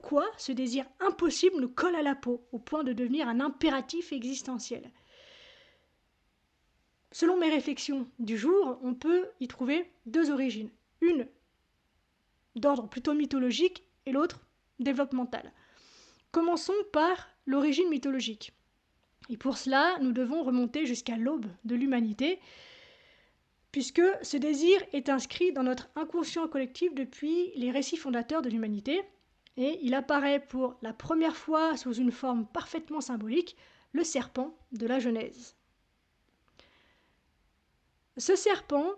pourquoi ce désir impossible nous colle à la peau, au point de devenir un impératif existentiel. Selon mes réflexions du jour, on peut y trouver deux origines. Une d'ordre plutôt mythologique et l'autre développemental. Commençons par l'origine mythologique. Et pour cela, nous devons remonter jusqu'à l'aube de l'humanité, puisque ce désir est inscrit dans notre inconscient collectif depuis les récits fondateurs de l'humanité, et il apparaît pour la première fois sous une forme parfaitement symbolique, le serpent de la Genèse. Ce serpent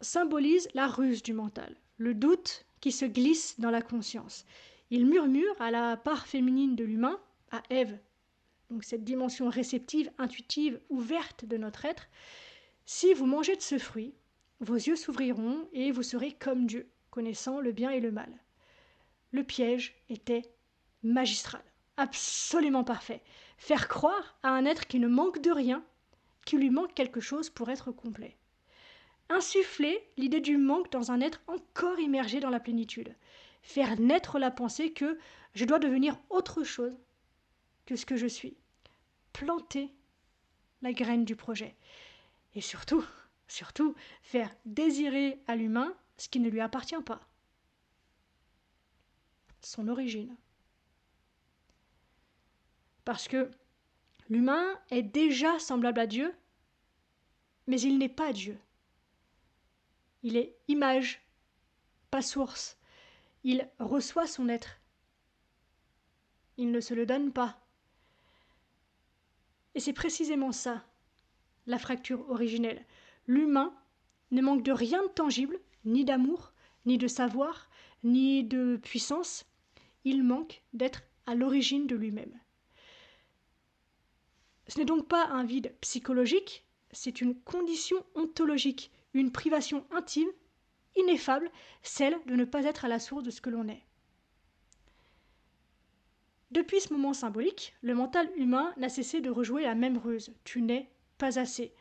symbolise la ruse du mental, le doute qui se glisse dans la conscience. Il murmure à la part féminine de l'humain, à Ève, donc cette dimension réceptive, intuitive, ouverte de notre être. Si vous mangez de ce fruit, vos yeux s'ouvriront et vous serez comme Dieu, connaissant le bien et le mal. Le piège était magistral, absolument parfait. Faire croire à un être qui ne manque de rien, qu'il lui manque quelque chose pour être complet. Insuffler l'idée du manque dans un être encore immergé dans la plénitude. Faire naître la pensée que je dois devenir autre chose que ce que je suis. Planter la graine du projet. Et surtout, faire désirer à l'humain ce qui ne lui appartient pas. Son origine. Parce que l'humain est déjà semblable à Dieu, mais il n'est pas Dieu. Il est image, pas source. Il reçoit son être. Il ne se le donne pas. Et c'est précisément ça, la fracture originelle. L'humain ne manque de rien de tangible, ni d'amour, ni de savoir, ni de puissance. Il manque d'être à l'origine de lui-même. Ce n'est donc pas un vide psychologique, c'est une condition ontologique, une privation intime, ineffable, celle de ne pas être à la source de ce que l'on est. Depuis ce moment symbolique, le mental humain n'a cessé de rejouer la même ruse. Tu n'es pas assez.